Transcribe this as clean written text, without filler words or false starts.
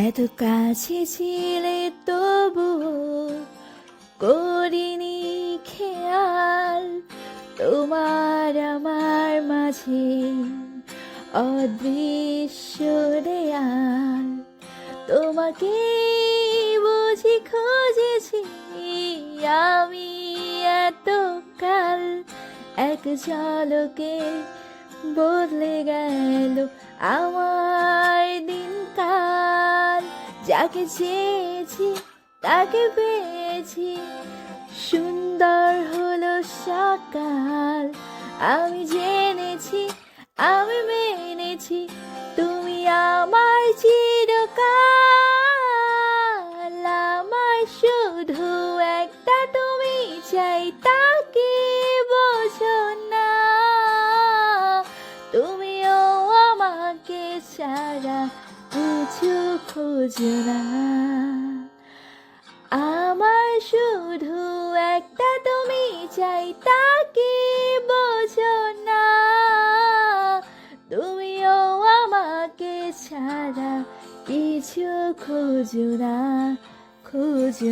এত কাছে ছিলে তবুও করিনি খেয়াল তোমার আমার মাঝে অদৃশ্য দেয়াল। তোমাকে বুঝি খুঁজেছি আমি এতকাল, এক ঝলকে বদলে গেল আমার দিনকাল। যাকে চেয়েছি তাকে পেয়েছি, সুন্দর হলো সকাল। আমি জেনেছি আমি মেনেছি তুমি আমার চিরকাল। আমার শুধু একটা তুমি চাই, তাকে বোঝো না। তুমিও আমাকে ছাড়া কিছু খোঁজো না। আমার শুধু একটা তুমি চাই, তাকে বোঝো না। তুমিও আমাকে ছাড়া কিছু খোঁজো না, খোঁজো।